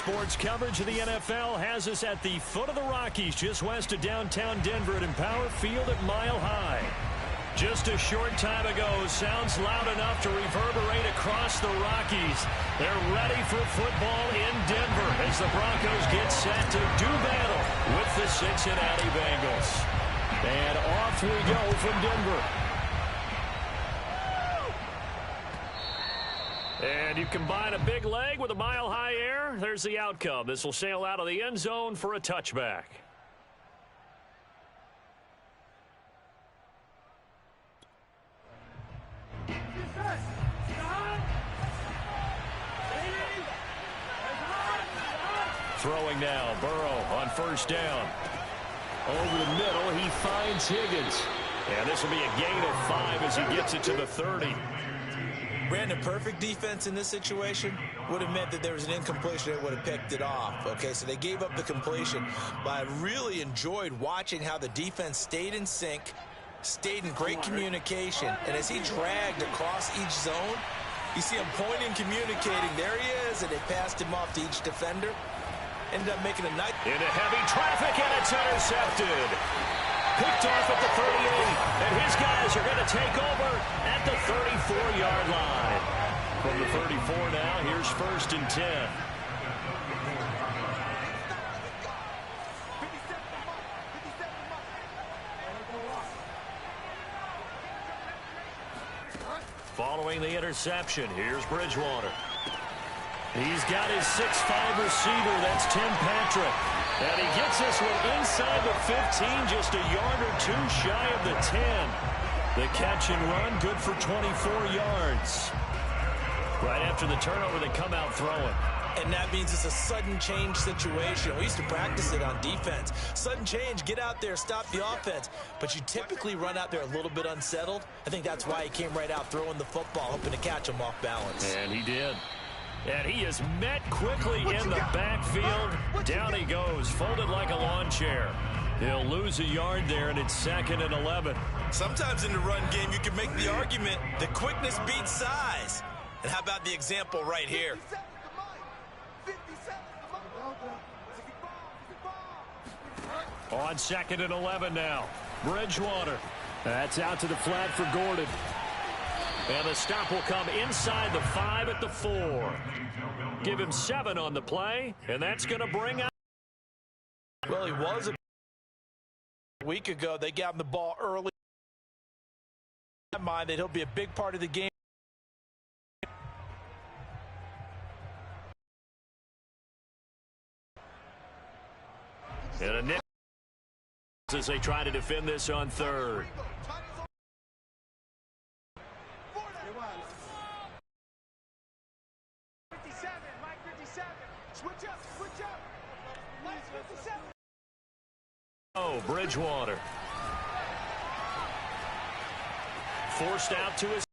Sports coverage of the NFL has us at the foot of the Rockies, just west of downtown Denver at Empower Field at Mile High. Just a short time ago, sounds loud enough to reverberate across the Rockies. They're ready for football in Denver as the Broncos get set to do battle with the Cincinnati Bengals. And off we go from Denver. And you combine a big leg with a mile-high air, there's the outcome. This will sail out of the end zone for a touchback. Throwing now, Burrow on first down. Over the middle, he finds Higgins. And this will be a gain of 5 as he gets it to the 30. Brandon, perfect defense in this situation would have meant that there was an incompletion that would have picked it off. Okay, so they gave up the completion. But I really enjoyed watching how the defense stayed in sync, stayed in great communication. And as he dragged across each zone, you see him pointing, communicating. There he is, and they passed him off to each defender. Ended up making a nice... Into heavy traffic, and it's intercepted. Picked off at the 38, and his guys are going to take over at the 34-yard line. From the 34 now, here's 1st and 10. Following the interception, here's Bridgewater. He's got his 6'5" receiver, that's Tim Patrick. And he gets this one inside the 15, just a yard or two shy of the 10. The catch and run, good for 24 yards. Right after the turnover, they come out throwing. And that means it's a sudden change situation. We used to practice it on defense. Sudden change, get out there, stop the offense. But you typically run out there a little bit unsettled. I think that's why he came right out throwing the football, hoping to catch him off balance. And he did. And he is met quickly in the backfield. Down he goes, folded like a lawn chair. He'll lose a yard there, and it's 2nd and 11. Sometimes in the run game, you can make the argument that quickness beats size. And how about the example right here? On 2nd and 11 now. Bridgewater. That's out to the flat for Gordon. And the stop will come inside the 5 at the 4. Give him 7 on the play, and that's going to bring out. Well, he was a week ago. They got him the ball early. In mind that he'll be a big part of the game. And a net as they try to defend this on 3rd. Oh, Bridgewater. Forced out to his...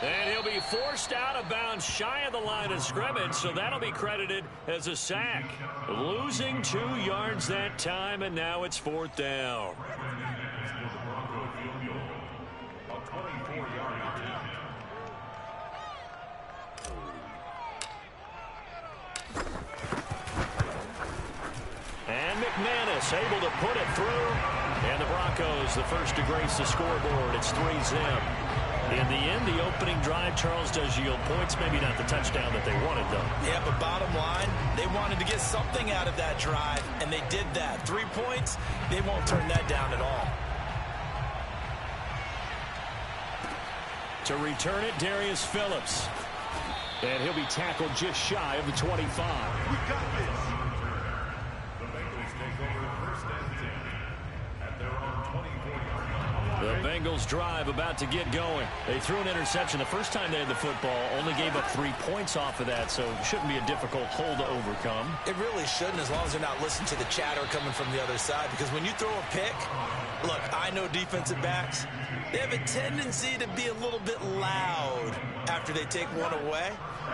And he'll be forced out of bounds shy of the line of scrimmage, so that'll be credited as a sack. Losing 2 yards that time, and now it's 4th down. And McManus able to put it through. And the Broncos, the first to grace the scoreboard. It's 3-zip. In the end, the opening drive, Charles, does yield points. Maybe not the touchdown that they wanted, though. Yeah, but bottom line, they wanted to get something out of that drive, and they did that. 3 points, they won't turn that down at all. To return it, Darius Phillips. And he'll be tackled just shy of the 25. We got this. The Bengals drive about to get going. They threw an interception the first time they had the football, only gave up 3 points off of that, so it shouldn't be a difficult hole to overcome. It really shouldn't, as long as they're not listening to the chatter coming from the other side, because when you throw a pick, look, I know defensive backs, they have a tendency to be a little bit loud after they take one away,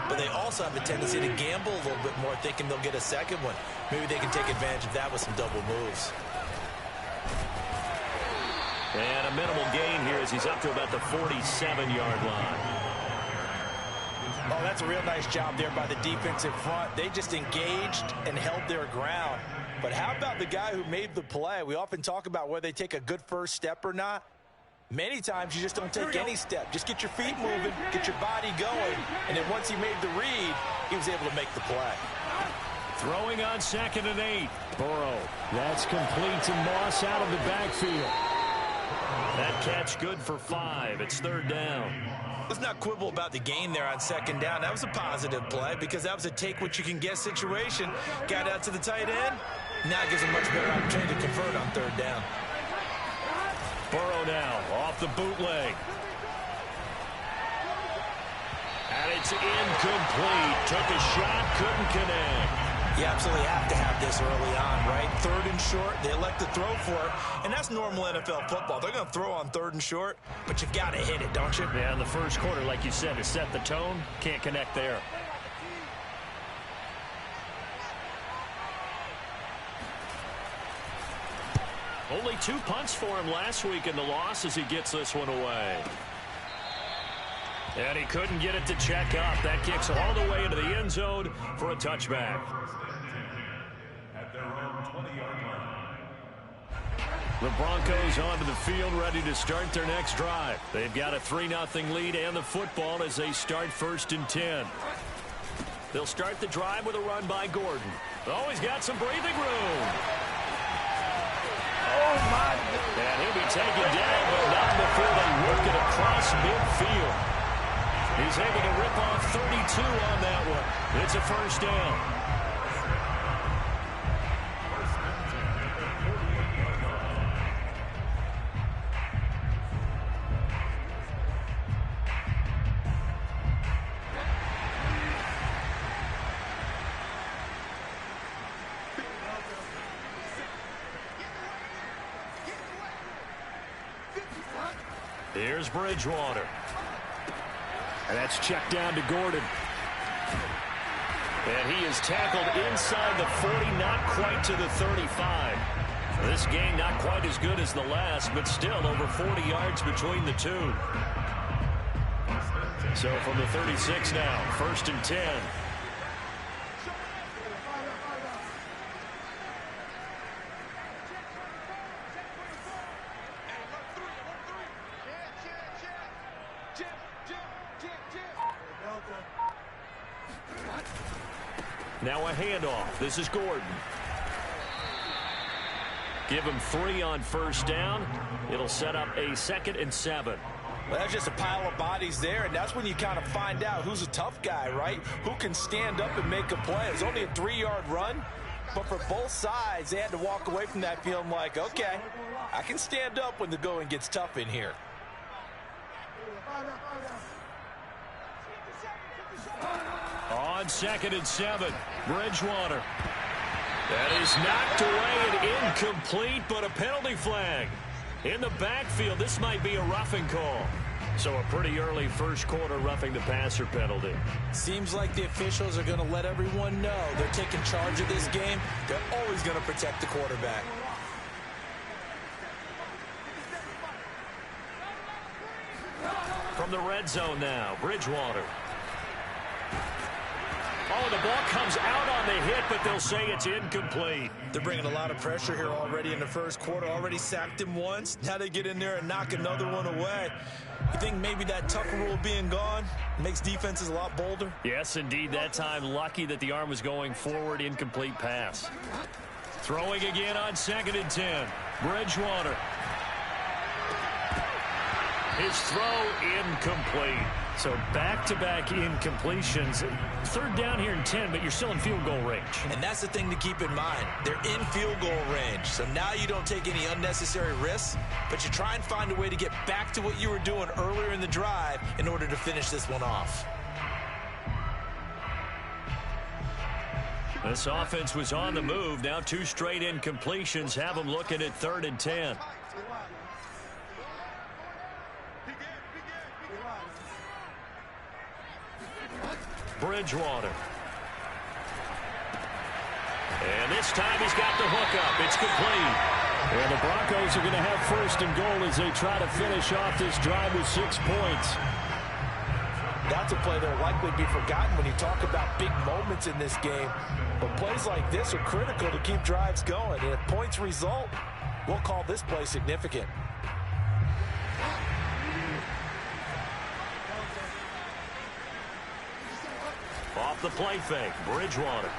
but they also have a tendency to gamble a little bit more, thinking they'll get a second one. Maybe they can take advantage of that with some double moves. And a minimal gain here as he's up to about the 47-yard line. Oh, that's a real nice job there by the defensive front. They just engaged and held their ground. But how about the guy who made the play? We often talk about whether they take a good first step or not. Many times you just don't take any step. Just get your feet moving, get your body going, and then once he made the read, he was able to make the play. Throwing on 2nd and 8. Burrow. That's complete to Moss out of the backfield. That catch good for 5. It's 3rd down. Let's not quibble about the gain there on 2nd down. That was a positive play because that was a take-what-you-can-get situation. Got out to the tight end. Now it gives him much better opportunity to convert on 3rd down. Burrow now off the bootleg. And it's incomplete. Took a shot, couldn't connect. You absolutely have to have this early on, right? 3rd and short, they elect to throw for it, and that's normal NFL football. They're going to throw on 3rd and short, but you've got to hit it, don't you? Yeah, in the first quarter, like you said, to set the tone, can't connect there. Only 2 punts for him last week in the loss as he gets this one away. And he couldn't get it to check up. That kicks all the way into the end zone for a touchback. At their own 20-yard line. The Broncos onto the field ready to start their next drive. They've got a 3-0 lead and the football as they start 1st and 10. They'll start the drive with a run by Gordon. Oh, he's got some breathing room. Oh, my. And he'll be taken down, but not before they work it across midfield. He's able to rip off 32 on that one. It's a 1st down. Here's Bridgewater. And that's checked down to Gordon. And he is tackled inside the 40, not quite to the 35. This game not quite as good as the last, but still over 40 yards between the two. So from the 36 now, 1st and 10. Now a handoff. This is Gordon. Give him 3 on 1st down. It'll set up a 2nd and 7. Well, that's just a pile of bodies there, and that's when you kind of find out who's a tough guy, right? Who can stand up and make a play. It's only a 3-yard run, but for both sides, they had to walk away from that feeling like, okay, I can stand up when the going gets tough in here. On 2nd and 7, Bridgewater. That is knocked away and incomplete, but a penalty flag. In the backfield, this might be a roughing call. So a pretty early first quarter roughing the passer penalty. Seems like the officials are going to let everyone know they're taking charge of this game. They're always going to protect the quarterback. From the red zone now, Bridgewater. Oh, the ball comes out on the hit, but they'll say it's incomplete. They're bringing a lot of pressure here already in the first quarter. Already sacked him once. Now they get in there and knock another one away. You think maybe that Tucker rule being gone makes defenses a lot bolder? Yes, indeed. That time, lucky that the arm was going forward. Incomplete pass. Throwing again on 2nd and 10. Bridgewater. His throw incomplete. So back-to-back incompletions. 3rd down here in 10, but you're still in field goal range. And that's the thing to keep in mind. They're in field goal range. So now you don't take any unnecessary risks, but you try and find a way to get back to what you were doing earlier in the drive in order to finish this one off. This offense was on the move. Now 2 straight incompletions have them looking at 3rd and 10. Bridgewater. And this time he's got the hook up. It's complete. And the Broncos are going to have 1st and goal as they try to finish off this drive with 6 points. That's a play that will likely be forgotten when you talk about big moments in this game. But plays like this are critical to keep drives going. And if points result, we'll call this play significant. Off the play fake, Bridgewater.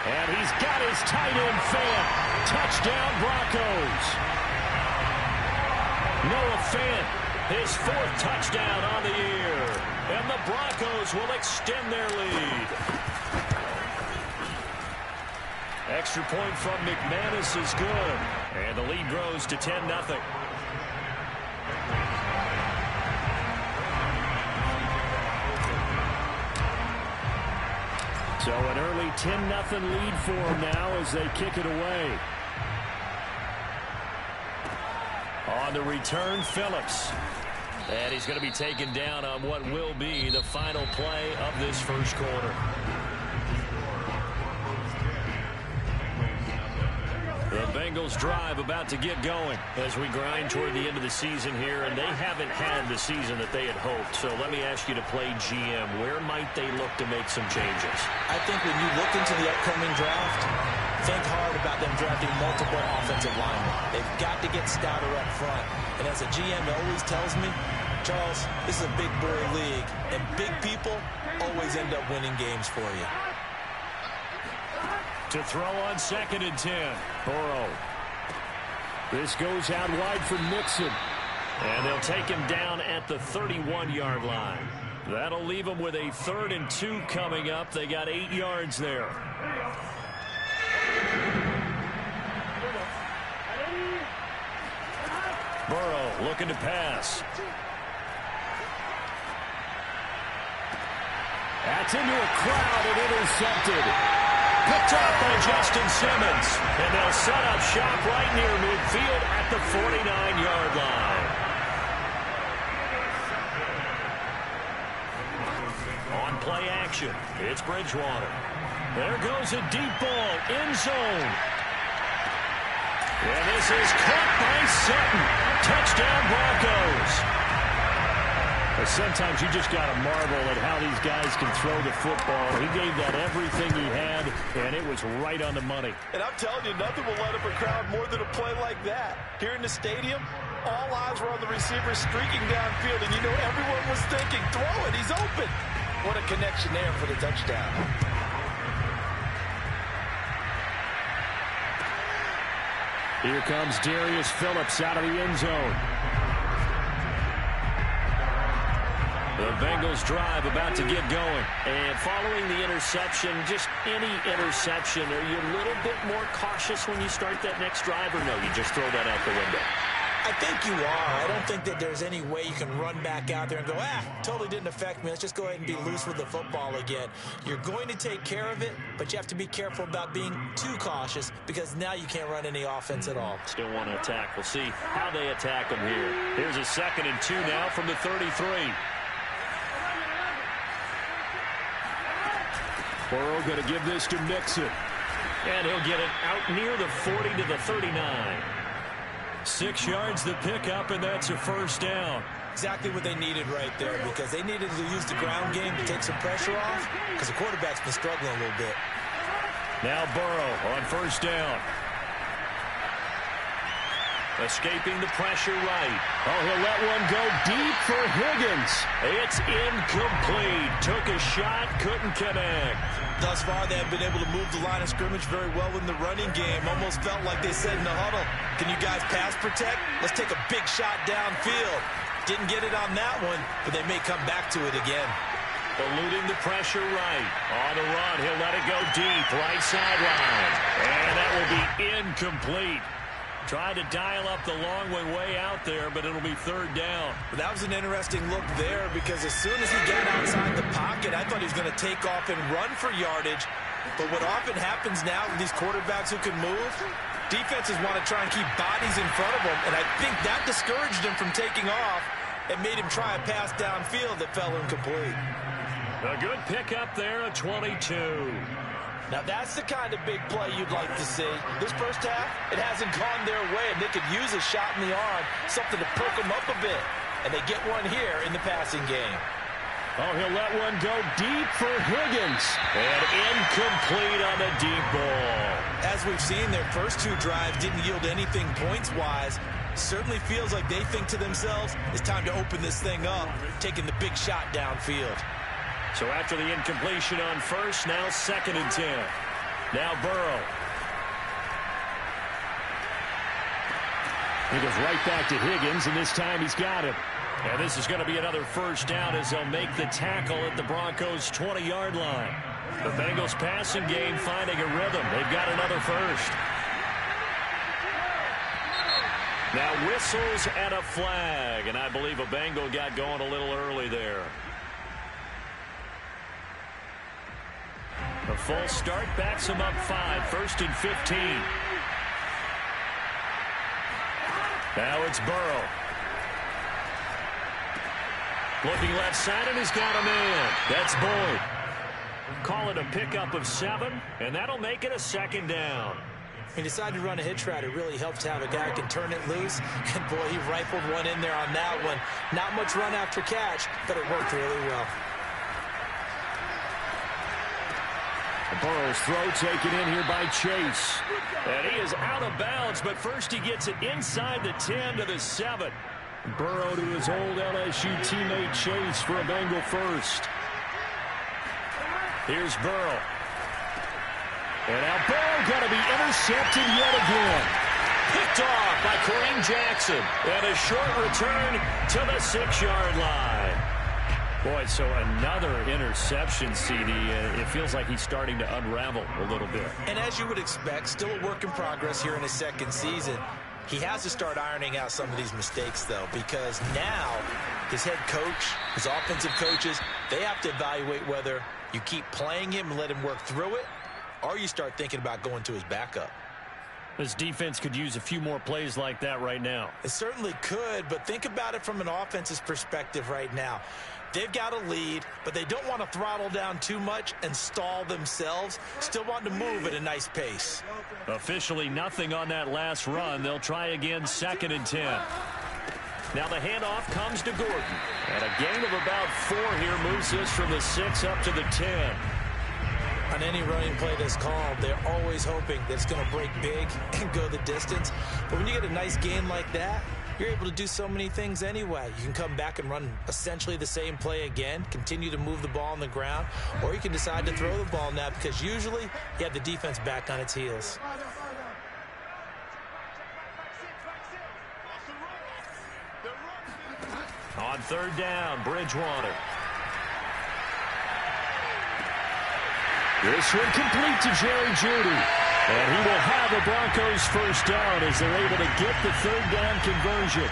And he's got his tight end fan. Touchdown, Broncos. Noah Fant, his 4th touchdown on the year. And the Broncos will extend their lead. Extra point from McManus is good. And the lead grows to 10-0. So an early 10-0 lead for them now as they kick it away. On the return, Phillips. And he's going to be taken down on what will be the final play of this first quarter. The Bengals drive about to get going as we grind toward the end of the season here, and they haven't had the season that they had hoped. So let me ask you to play GM. Where might they look to make some changes? I think when you look into the upcoming draft, think hard about them drafting multiple offensive linemen. They've got to get stouter up front. And as a GM always tells me, Charles, this is a big boy league, and big people always end up winning games for you. To throw on 2nd and 10. Burrow. This goes out wide for Mixon. And they'll take him down at the 31-yard line. That'll leave them with a 3rd and 2 coming up. They got 8 yards there. Burrow looking to pass. That's into a crowd and intercepted. Picked up by Justin Simmons. And they'll set up shop right near midfield at the 49-yard line. On play action, it's Bridgewater. There goes a deep ball, end zone. And this is caught by Sutton. Touchdown, Broncos. But sometimes you just got to marvel at how these guys can throw the football. He gave that everything he had, and it was right on the money. And I'm telling you, nothing will light up a crowd more than a play like that. Here in the stadium, all eyes were on the receiver streaking downfield, and you know everyone was thinking, throw it, he's open. What a connection there for the touchdown. Here comes Darius Phillips out of the end zone. The Bengals drive about to get going. And following the interception, just any interception, are you a little bit more cautious when you start that next drive, or no, you just throw that out the window? I think you are. I don't think that there's any way you can run back out there and go, totally didn't affect me. Let's just go ahead and be loose with the football again. You're going to take care of it, but you have to be careful about being too cautious because now you can't run any offense at all. Still want to attack. We'll see how they attack them here. Here's a 2nd and 2 now from the 33. Burrow going to give this to Mixon. And he'll get it out near the 40 to the 39. 6 yards the pickup, and that's a first down. Exactly what they needed right there, because they needed to use the ground game to take some pressure off, because the quarterback's been struggling a little bit. Now Burrow on first down. Escaping the pressure right. Oh, he'll let one go deep for Higgins. It's incomplete. Took a shot, couldn't connect. Thus far, they have been able to move the line of scrimmage very well in the running game. Almost felt like they said in the huddle, can you guys pass protect? Let's take a big shot downfield. Didn't get it on that one, but they may come back to it again. Eluding the pressure right. On the run, he'll let it go deep. Right sideline. And that will be incomplete. Tried to dial up the long way out there, but it'll be third down. That was an interesting look there, because as soon as he got outside the pocket, I thought he was going to take off and run for yardage. But what often happens now with these quarterbacks who can move, defenses want to try and keep bodies in front of them, and I think that discouraged him from taking off and made him try a pass downfield that fell incomplete. A good pickup there, a 22. Now, that's the kind of big play you'd like to see. This first half, it hasn't gone their way, and they could use a shot in the arm, something to perk them up a bit. and they get one here in the passing game. Oh, he'll let one go deep for Higgins. And incomplete on the deep ball. As we've seen, their first two drives didn't yield anything points-wise. Certainly feels like they think to themselves, it's time to open this thing up, taking the big shot downfield. So after the incompletion on first, now 2nd and 10. Now Burrow. He goes right back to Higgins, and this time he's got it. And this is going to be another first down as they'll make the tackle at the Broncos' 20-yard line. The Bengals passing game finding a rhythm. They've got another first. Now whistles and a flag, and I believe a Bengal got going a little early there. A full start backs him up 5, 1st and 15. Now it's Burrow. Looking left side, and he's got a man. That's Boyd. Call it a pickup of 7, and that'll make it a 2nd down. He decided to run a hitch route. It really helps to have a guy who can turn it loose. And, boy, he rifled one in there on that one. Not much run after catch, but it worked really well. Burrow's throw taken in here by Chase. And he is out of bounds, but first he gets it inside the 10 to the 7. Burrow to his old LSU teammate Chase for a Bengal first. Here's Burrow. And now Burrow going to be intercepted yet again. Picked off by Kareem Jackson. And a short return to the 6-yard line. Boy, so another interception, CD. It feels like he's starting to unravel a little bit. And as you would expect, still a work in progress here in his 2nd season. He has to start ironing out some of these mistakes, though, because now his head coach, his offensive coaches, they have to evaluate whether you keep playing him and let him work through it, or you start thinking about going to his backup. This defense could use a few more plays like that right now. It certainly could, but think about it from an offense's perspective right now. They've got a lead, but they don't want to throttle down too much and stall themselves. Still want to move at a nice pace. Officially nothing on that last run. They'll try again, 2nd and 10. Now the handoff comes to Gordon. And a gain of about 4 here moves this from the 6 up to the 10. On any running play that's called, they're always hoping that it's going to break big and go the distance. But when you get a nice gain like that, you're able to do so many things anyway. You can come back and run essentially the same play again, continue to move the ball on the ground, or you can decide to throw the ball now because usually you have the defense back on its heels. On 3rd down, Bridgewater. This one complete to Jerry Jeudy. And he will have the Broncos first down as they're able to get the 3rd down conversion.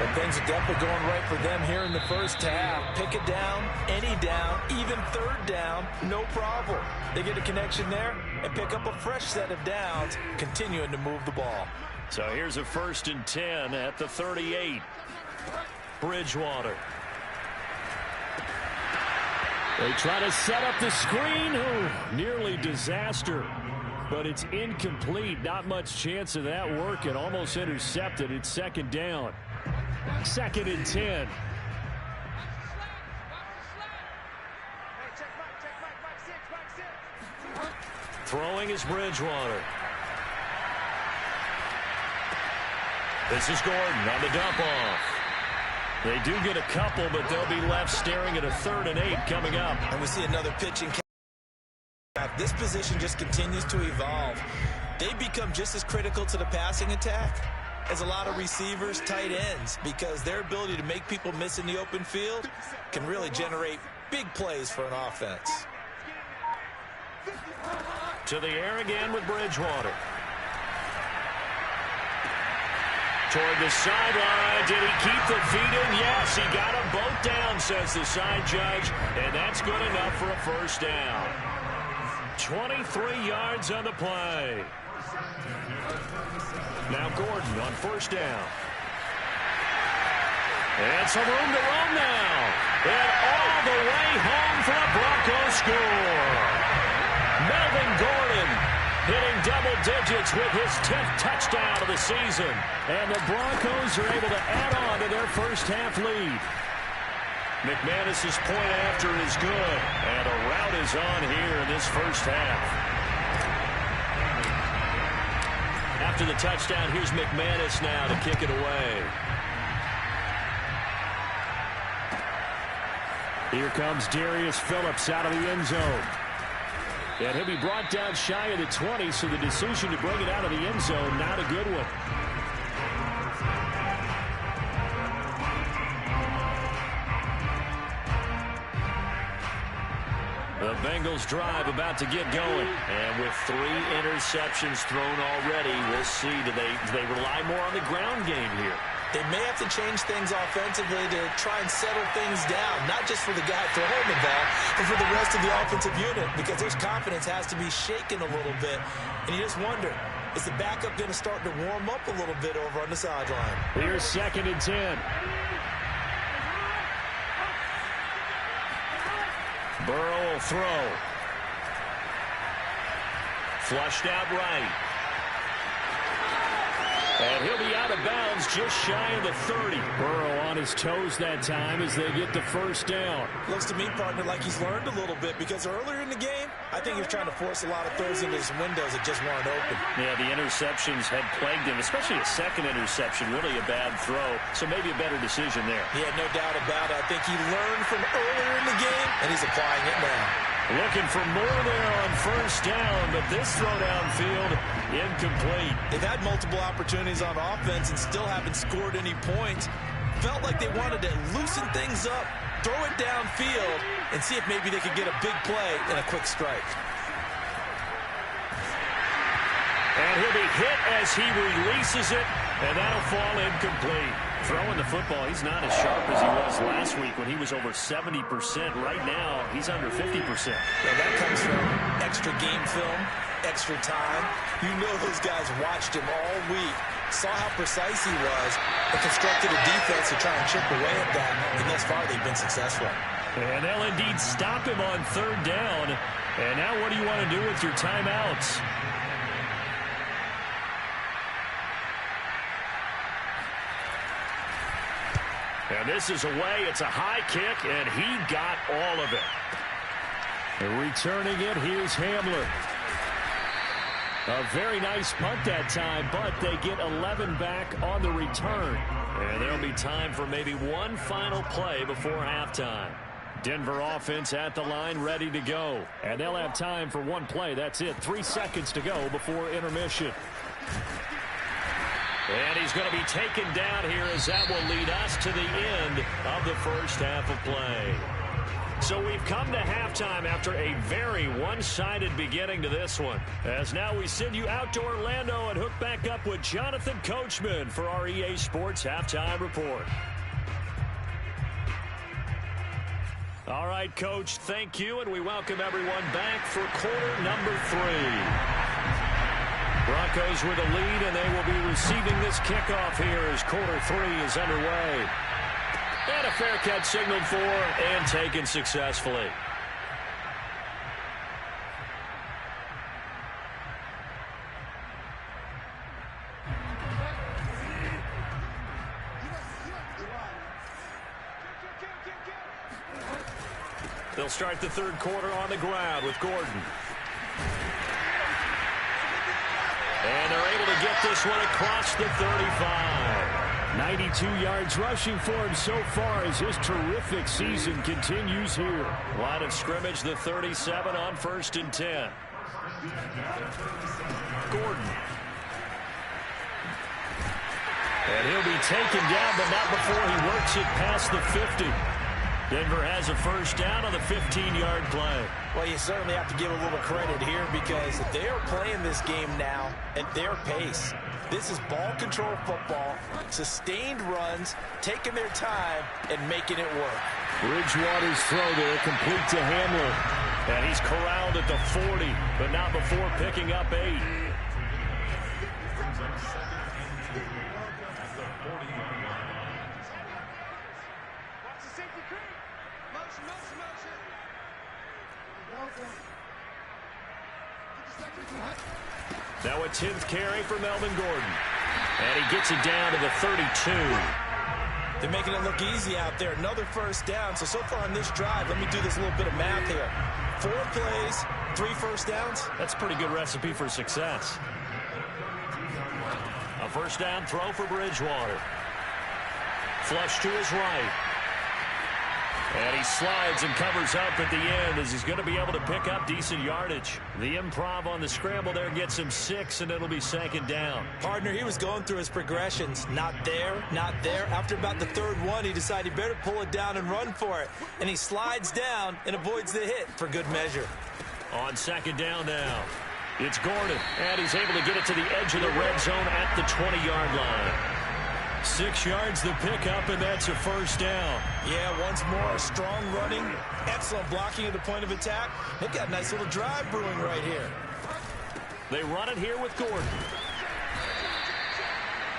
But things are definitely going right for them here in the first half. Pick it down, any down, even 3rd down, no problem. They get a connection there and pick up a fresh set of downs, continuing to move the ball. So here's a 1st and 10 at the 38. Bridgewater. They try to set up the screen. Oh, nearly disaster. But it's incomplete. Not much chance of that working. Almost intercepted. It's 2nd down. 2nd and 10. Throwing is Bridgewater. This is Gordon on the dump off. They do get a couple, but they'll be left staring at a 3rd and 8 coming up. And we see another pitching. This position just continues to evolve. They become just as critical to the passing attack as a lot of receivers, tight ends, because their ability to make people miss in the open field can really generate big plays for an offense. To the air again with Bridgewater. Toward the sideline. Did he keep the feet in? Yes, he got them both down, says the side judge, and that's good enough for a first down. 23 yards on the play. Now Gordon on 1st down. And some room to run now. And all the way home for a Broncos score. Melvin Gordon hitting double digits with his 10th touchdown of the season. And the Broncos are able to add on to their first half lead. McManus's point after is good, and a rout is on here in this first half. After the touchdown, here's McManus now to kick it away. Here comes Darius Phillips out of the end zone. And he'll be brought down shy of the 20, so the decision to bring it out of the end zone, not a good one. The Bengals drive about to get going. And with 3 interceptions thrown already, we'll see, do they rely more on the ground game here? They may have to change things offensively to try and settle things down, not just for the guy throwing the ball, but for the rest of the offensive unit, because his confidence has to be shaken a little bit. And you just wonder, is the backup going to start to warm up a little bit over on the sideline? Here's 2nd and 10. Burrow will throw. Flushed out right. And he'll be out of bounds just shy of the 30. Burrow on his toes that time as they get the first down. Looks to me, partner, like he's learned a little bit, because earlier in the game, I think he was trying to force a lot of throws into some windows that just weren't open. Yeah, the interceptions had plagued him, especially a second interception, really a bad throw. So maybe a better decision there. Yeah, no doubt about it. I think he learned from earlier in the game, and he's applying it now. Looking for more there on first down, but this throw downfield, incomplete. They've had multiple opportunities on offense and still haven't scored any points. Felt like they wanted to loosen things up, throw it downfield, and see if maybe they could get a big play and a quick strike. And he'll be hit as he releases it, and that'll fall incomplete. Throwing the football, he's not as sharp as he was last week when he was over 70%. Right now, he's under 50%. Yeah, that comes from extra game film, extra time. You know those guys watched him all week, saw how precise he was, and constructed a defense to try and chip away at that. And thus far, they've been successful. And they'll indeed stop him on 3rd down. And now what do you want to do with your timeouts? And this is away. It's a high kick, and he got all of it. And returning it, here's Hamler. A very nice punt that time, but they get 11 back on the return. And there'll be time for maybe one final play before halftime. Denver offense at the line, ready to go. And they'll have time for one play. That's it. 3 seconds to go before intermission. And he's going to be taken down here, as that will lead us to the end of the first half of play. So we've come to halftime after a very one-sided beginning to this one. As now we send you out to Orlando and hook back up with Jonathan Coachman for our EA Sports Halftime Report. All right, Coach, thank you, and we welcome everyone back for quarter number 3. Broncos with a lead, and they will be receiving this kickoff here as quarter 3 is underway. And a fair catch signaled for and taken successfully. They'll start the 3rd quarter on the ground with Gordon. And they're able to get this one across the 35. 92 yards rushing for him so far as his terrific season continues here. Line of scrimmage, the 37 on 1st and 10. Gordon. And he'll be taken down, but not before he works it past the 50. Denver has a first down on the 15-yard play. Well, you certainly have to give a little credit here, because they are playing this game now at their pace. This is ball control football, sustained runs, taking their time, and making it work. Bridgewater's throw there, complete to Hamler. And he's corralled at the 40, but not before picking up 8. Now a 10th carry for Melvin Gordon. And he gets it down to the 32. They're making it look easy out there. Another first down. So far on this drive, let me do this little bit of math here. 4 plays, 3 first downs. That's a pretty good recipe for success. A first down throw for Bridgewater. Flush to his right. And he slides and covers up at the end as he's going to be able to pick up decent yardage. The improv on the scramble there gets him 6, and it'll be 2nd down. Partner, he was going through his progressions. Not there, not there. After about the 3rd one, he decided he better pull it down and run for it. And he slides down and avoids the hit for good measure. On 2nd down now, it's Gordon. And he's able to get it to the edge of the red zone at the 20-yard line. 6 yards the pickup, and that's a first down. Yeah, once more, strong running, excellent blocking at the point of attack. They've got a nice little drive brewing right here. They run it here with Gordon.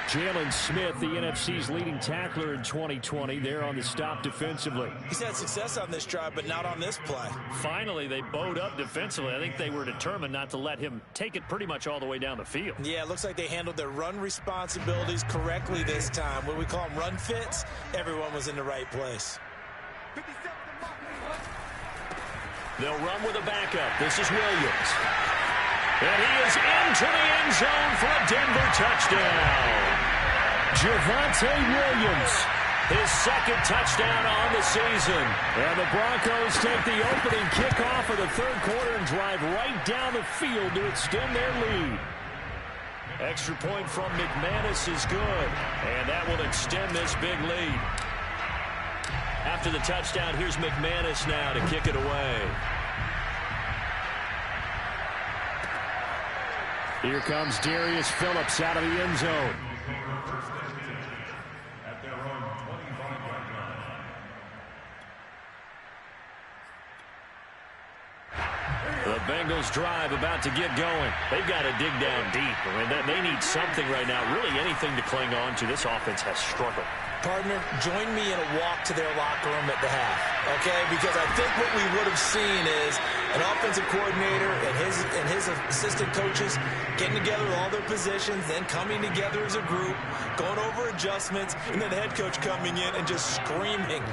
Jalen Smith, the NFC's leading tackler in 2020, there on the stop defensively. He's had success on this drive, but not on this play. Finally, they bowed up defensively. I think they were determined not to let him take it pretty much all the way down the field. Yeah, it looks like they handled their run responsibilities correctly this time. What we call them run fits, everyone was in the right place. They'll run with a backup. This is Williams. And he is into the end zone for a Denver touchdown. Javonte Williams, his 2nd touchdown on the season. And the Broncos take the opening kickoff of the 3rd quarter and drive right down the field to extend their lead. Extra point from McManus is good, and that will extend this big lead. After the touchdown, here's McManus now to kick it away. Here comes Darius Phillips out of the end zone. At their own 25-yard line. The Bengals drive about to get going. They've got to dig down deep. I mean, they need something right now, really anything to cling on to. This offense has struggled. Partner, join me in a walk to their locker room at the half, okay? Because I think what we would have seen is an offensive coordinator and his assistant coaches getting together with all their positions, then coming together as a group, going over adjustments, and then the head coach coming in and just screaming,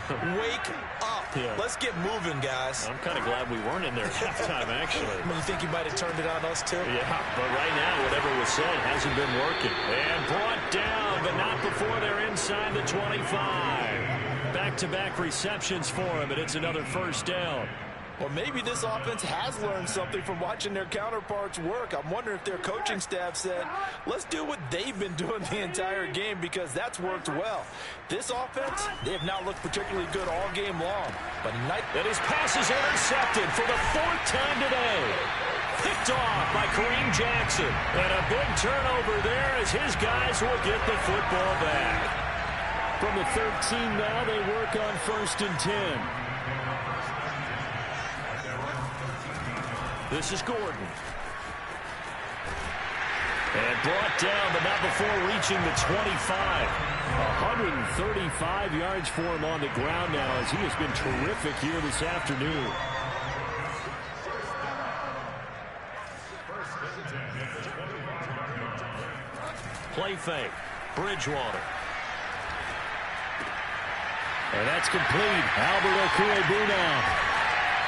wake up. Yeah. Let's get moving, guys. I'm kind of glad we weren't in there at halftime, actually. You think he might have turned it on us, too? Yeah, but right now, whatever was said hasn't been working. And brought down, but not before they're inside the 25. Back-to-back receptions for him, and it's another first down. Well, maybe this offense has learned something from watching their counterparts work. I'm wondering if their coaching staff said, let's do what they've been doing the entire game, because that's worked well. This offense, they have not looked particularly good all game long. But and his pass is intercepted for the 4th time today. Picked off by Kareem Jackson. And a big turnover there as his guys will get the football back. From the 13 now, they work on 1st and 10. This is Gordon. And brought down, but not before reaching the 25. 135 yards for him on the ground now as he has been terrific here this afternoon. Play fake. Bridgewater. And that's complete. Albert Okwuegbuna now.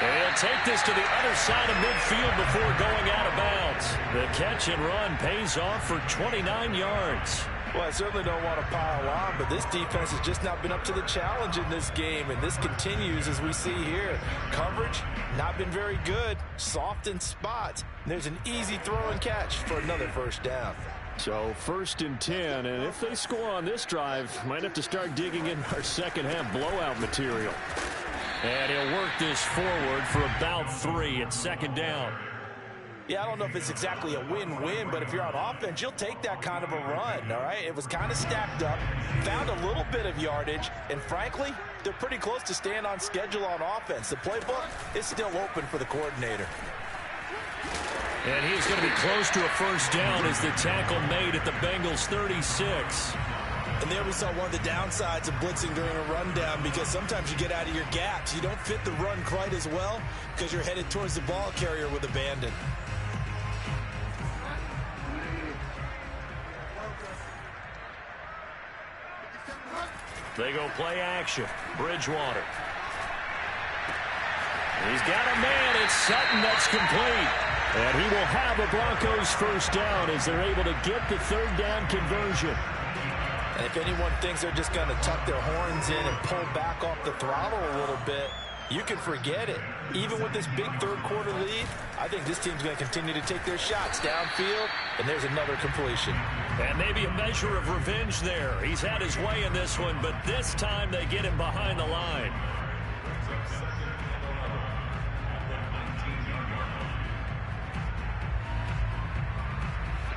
They'll take this to the other side of midfield before going out of bounds. The catch and run pays off for 29 yards. Well, I certainly don't want to pile on, but this defense has just not been up to the challenge in this game, and this continues as we see here. Coverage, not been very good. Soft in spots. And there's an easy throw and catch for another first down. So 1st and 10, and if they score on this drive, might have to start digging in our second half blowout material. And he'll work this forward for about 3 at 2nd down. Yeah, I don't know if it's exactly a win-win, but if you're on offense, you'll take that kind of a run, all right? It was kind of stacked up, found a little bit of yardage, and frankly, they're pretty close to staying on schedule on offense. The playbook is still open for the coordinator. And he's going to be close to a first down as the tackle made at the Bengals 36. And there we saw one of the downsides of blitzing during a rundown, because sometimes you get out of your gaps. You don't fit the run quite as well because you're headed towards the ball carrier with abandon. They go play action. Bridgewater. He's got a man. It's Sutton that's complete. And he will have a Broncos first down as they're able to get the third down conversion. And if anyone thinks they're just going to tuck their horns in and pull back off the throttle a little bit, you can forget it. Even with this big third quarter lead, I think this team's going to continue to take their shots downfield, and there's another completion. And maybe a measure of revenge there. He's had his way in this one, but this time they get him behind the line.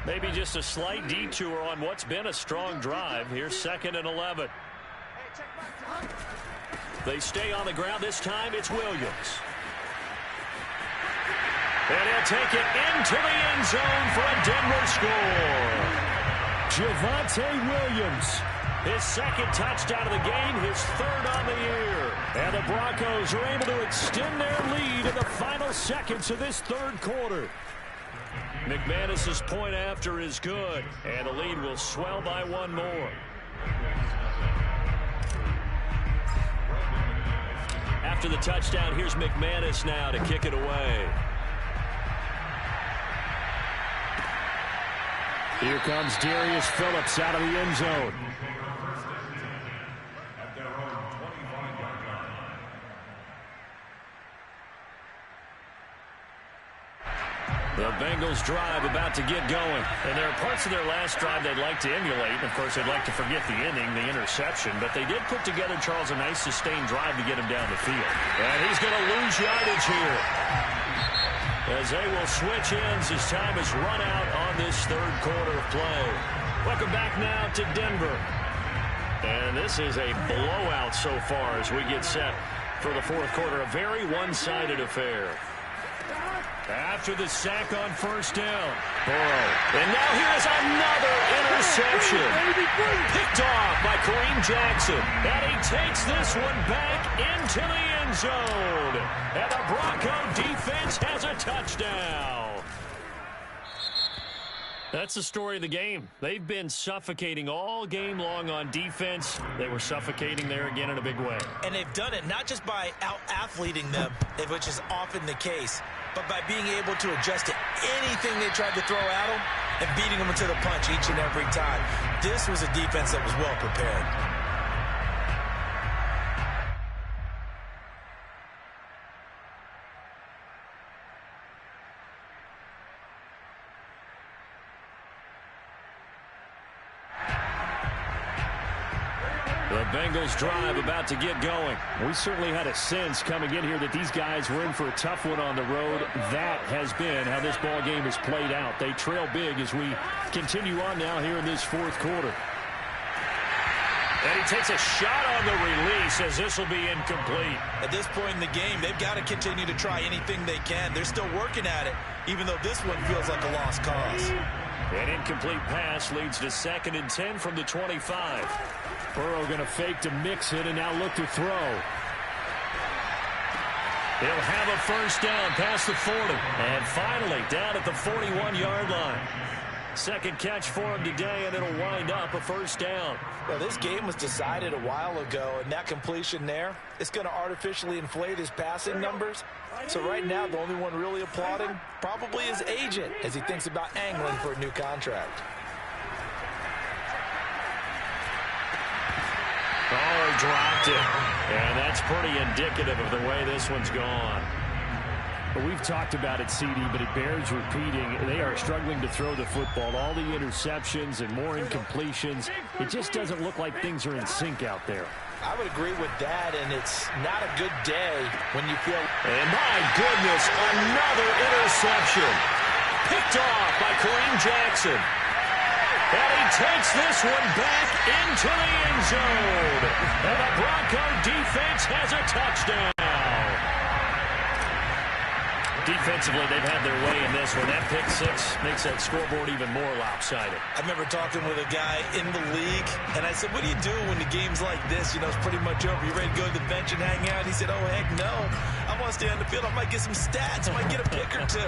Maybe just a slight detour on what's been a strong drive. Here's 2nd and 11. They stay on the ground. This time it's Williams. And he'll take it into the end zone for a Denver score. Javonte Williams. His 2nd touchdown of the game, his 3rd on the year. And the Broncos are able to extend their lead in the final seconds of this 3rd quarter. McManus's point after is good, and the lead will swell by 1 more. After the touchdown, here's McManus now to kick it away. Here comes Darius Phillips out of the end zone. The Bengals drive about to get going. And there are parts of their last drive they'd like to emulate. And of course, they'd like to forget the inning, the interception. But they did put together, Charles, a nice sustained drive to get him down the field. And he's going to lose yardage here, as they will switch ends as time is run out on this 3rd quarter of play. Welcome back now to Denver. And this is a blowout so far as we get set for the 4th quarter. A very one-sided affair. After the sack on 1st down, Burrow. And now here's another interception. Picked off by Kareem Jackson. And he takes this one back into the end zone. And the Bronco defense has a touchdown. That's the story of the game. They've been suffocating all game long on defense. They were suffocating there again in a big way. And they've done it not just by out-athleting them, which is often the case, but by being able to adjust to anything they tried to throw at them and beating them to the punch each and every time. This was a defense that was well prepared. The Bengals drive about to get going. We certainly had a sense coming in here that these guys were in for a tough one on the road. That has been how this ball game has played out. They trail big as we continue on now here in this 4th quarter. And he takes a shot on the release as this will be incomplete. At this point in the game, they've got to continue to try anything they can. They're still working at it, even though this one feels like a lost cause. An incomplete pass leads to 2nd and 10 from the 25. Burrow going to fake to mix it and now look to throw. He'll have a first down past the 40. And finally down at the 41-yard line. 2nd catch for him today, and it'll wind up a first down. Well, this game was decided a while ago, and that completion there, it's going to artificially inflate his passing numbers. So right now, the only one really applauding probably his agent as he thinks about angling for a new contract. Oh, he dropped it. And that's pretty indicative of the way this one's gone. Well, we've talked about it, CD, but it bears repeating. They are struggling to throw the football. All the interceptions and more incompletions. It just doesn't look like things are in sync out there. I would agree with that, and it's not a good day when you feel... And my goodness, another interception. Picked off by Kareem Jackson. And he takes this one back into the end zone. And the Bronco defense has a touchdown. Defensively, they've had their way in this one. That pick six makes that scoreboard even more lopsided. I remember talking with a guy in the league, and I said, what do you do when the game's like this? You know, it's pretty much over. You ready to go to the bench and hang out? He said, oh, heck no. I want to stay on the field. I might get some stats. I might get a pick or two.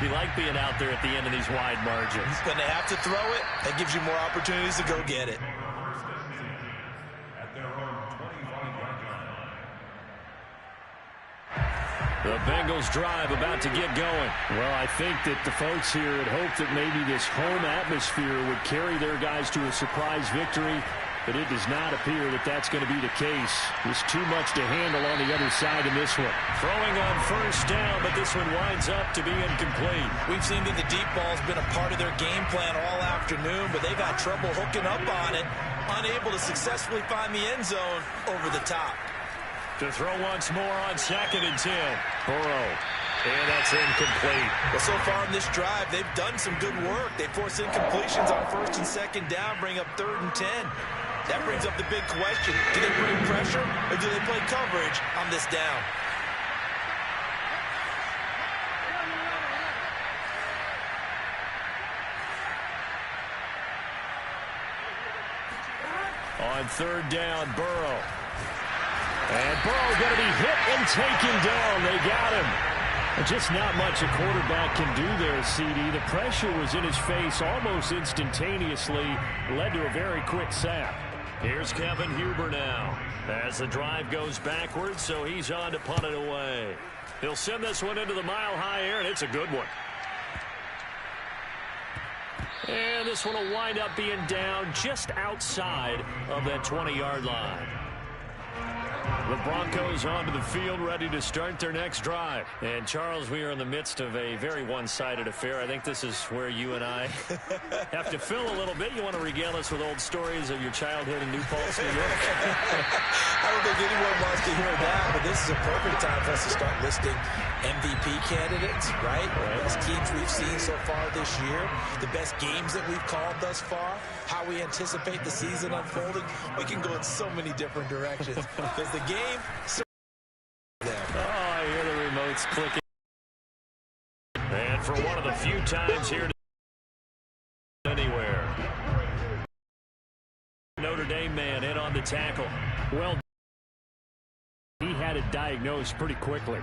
You like being out there at the end of these wide margins. When they have to throw it, that gives you more opportunities to go get it. At their own The Bengals drive about to get going. Well, I think that the folks here had hoped that maybe this home atmosphere would carry their guys to a surprise victory, but it does not appear that that's going to be the case. There's too much to handle on the other side in this one. Throwing on first down, but this one winds up to be incomplete. We've seen that the deep ball's been a part of their game plan all afternoon, but they've had trouble hooking up on it, unable to successfully find the end zone over the top. To throw once more on 2nd and 10. Burrow. And that's incomplete. Well, so far in this drive, they've done some good work. They force incompletions on 1st and 2nd down, bring up 3rd and 10. That brings up the big question. Do they bring pressure or do they play coverage on this down? On 3rd down, Burrow. And Burrow going to be hit and taken down. They got him. Just not much a quarterback can do there, CD. The pressure was in his face almost instantaneously. Led to a very quick sack. Here's Kevin Huber now. As the drive goes backwards, so he's on to punt it away. He'll send this one into the mile-high air, and it's a good one. And this one will wind up being down just outside of that 20-yard line. The Broncos onto the field, ready to start their next drive. And, Charles, we are in the midst of a very one-sided affair. I think this is where you and I have to fill a little bit. You want to regale us with old stories of your childhood in New Paltz, New York? I don't think anyone wants to hear that, but this is a perfect time for us to start listing MVP candidates, right? The best teams we've seen so far this year, the best games that we've called thus far, how we anticipate the season unfolding. We can go in so many different directions because the game... Oh, I hear the remotes clicking. And for one of the few times here anywhere. Notre Dame man in on the tackle. Well, he had it diagnosed pretty quickly.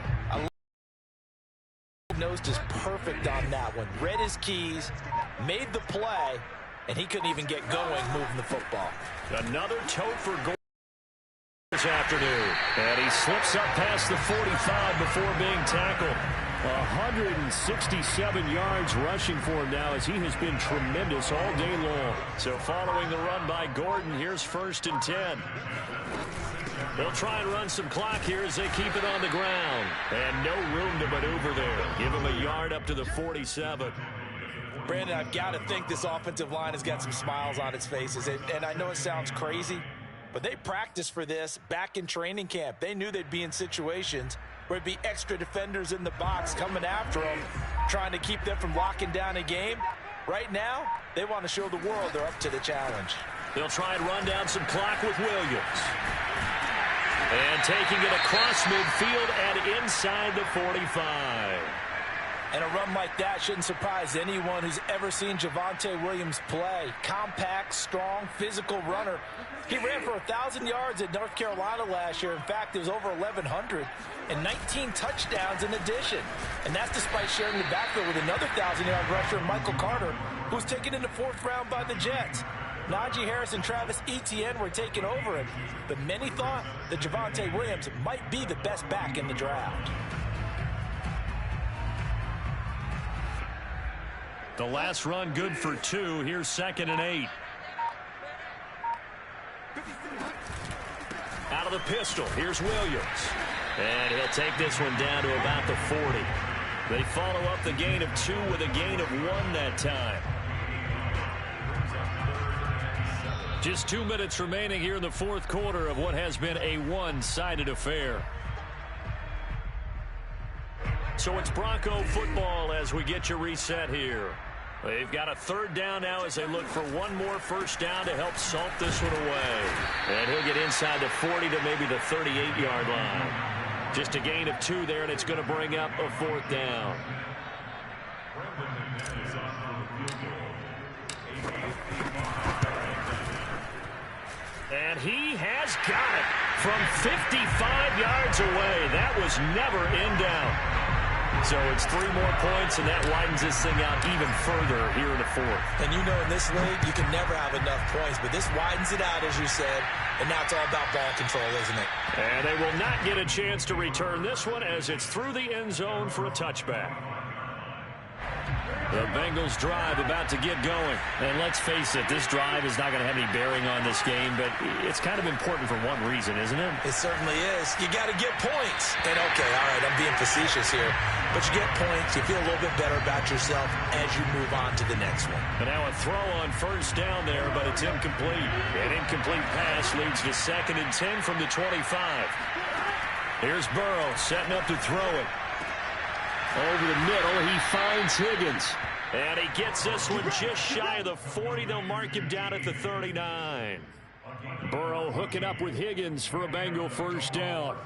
Diagnosed is perfect on that one. Read his keys, made the play, and he couldn't even get going moving the football. Another tote for goal this afternoon. And he slips up past the 45 before being tackled. 167 yards rushing for him now as he has been tremendous all day long. So following the run by Gordon, here's 1st and 10. They'll try and run some clock here as they keep it on the ground. And no room to maneuver there. Give him a yard up to the 47. Brandon, I've got to think this offensive line has got some smiles on its faces. And I know it sounds crazy, but they practiced for this back in training camp. They knew they'd be in situations where it'd be extra defenders in the box coming after them, trying to keep them from locking down a game. Right now, they want to show the world they're up to the challenge. They'll try and run down some clock with Williams. And taking it across midfield and inside the 45. And a run like that shouldn't surprise anyone who's ever seen Javonte Williams play. Compact, strong, physical runner. He ran for 1,000 yards at North Carolina last year. In fact, it was over 1,100 and 19 touchdowns in addition. And that's despite sharing the backfield with another 1,000-yard rusher, Michael Carter, who was taken in the 4th round by the Jets. Najee Harris and Travis Etienne were taking over him, but many thought that Javonte Williams might be the best back in the draft. The last run good for 2. Here's 2nd and 8. Out of the pistol. Here's Williams. And he'll take this one down to about the 40. They follow up the gain of 2 with a gain of 1 that time. Just 2 minutes remaining here in the 4th quarter of what has been a one-sided affair. So it's Bronco football as we get you reset here. They've got a 3rd down now as they look for one more 1st down to help salt this one away. And he'll get inside the 40 to maybe the 38-yard line. Just a gain of 2 there, and it's going to bring up a 4th down. And he has got it from 55 yards away. That was never in doubt. So it's 3 more points, and that widens this thing out even further here in the 4th. And you know in this league, you can never have enough points, but this widens it out, as you said. and now it's all about ball control, isn't it? And they will not get a chance to return this one as it's through the end zone for a touchback. The Bengals drive about to get going. And let's face it, this drive is not going to have any bearing on this game, but it's kind of important for one reason, isn't it? It certainly is. You got to get points. And okay, all right, I'm being facetious here, but you get points, you feel a little bit better about yourself as you move on to the next one. And now a throw on first down there, but it's incomplete. An incomplete pass leads to 2nd and 10 from the 25. Here's Burrow setting up to throw it. Over the middle, he finds Higgins. And he gets this one just shy of the 40. They'll mark him down at the 39. Burrow hooking up with Higgins for a Bengal first down.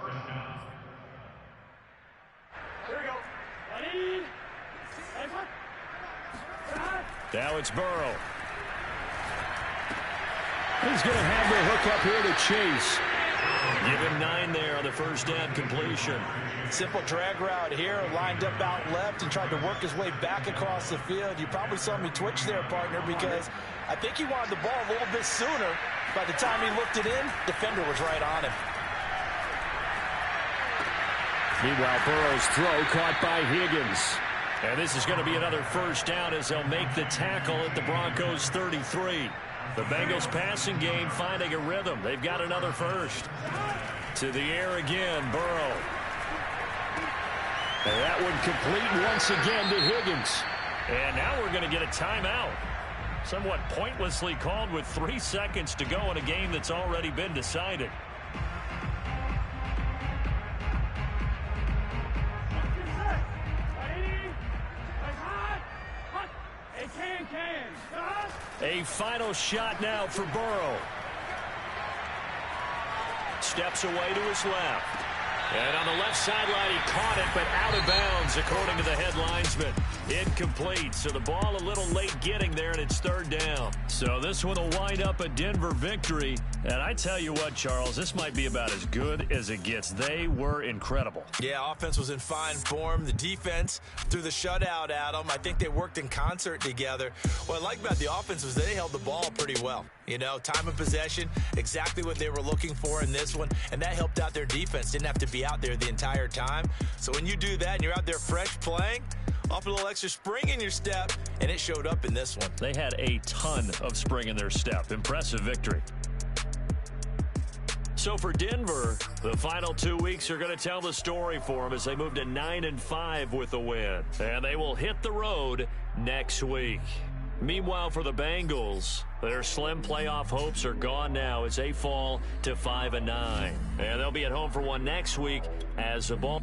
Now it's Burrow. He's going to have the hook up here to Chase. Give him 9 there on the first down completion. Simple drag route here, lined up out left and tried to work his way back across the field. You probably saw me twitch there, partner, because I think he wanted the ball a little bit sooner. By the time he looked it in, defender was right on him. Meanwhile, Burrow's throw caught by Higgins. And this is going to be another first down as they'll make the tackle at the Broncos 33. The Bengals passing game finding a rhythm. They've got another first. To the air again, Burrow. And that one complete once again to Higgins. And now we're going to get a timeout. Somewhat pointlessly called with 3 seconds to go in a game that's already been decided. A final shot now for Burrow. Steps away to his left. And on the left sideline, he caught it, but out of bounds, according to the head linesman. Incomplete, so the ball a little late getting there, and it's 3rd down. So this one will wind up a Denver victory. And I tell you what, Charles, this might be about as good as it gets. They were incredible. Yeah, offense was in fine form. The defense threw the shutout at them. I think they worked in concert together. What I like about the offense was they held the ball pretty well. You know, time of possession, exactly what they were looking for in this one, and that helped out their defense. Didn't have to be out there the entire time. So when you do that and you're out there fresh playing, off a little extra spring in your step, and it showed up in this one. They had a ton of spring in their step. Impressive victory. So for Denver, the final 2 weeks are going to tell the story for them as they move to 9-5 with a win. And they will hit the road next week. Meanwhile, for the Bengals, their slim playoff hopes are gone now as they fall to 5-9. And they'll be at home for one next week as the ball...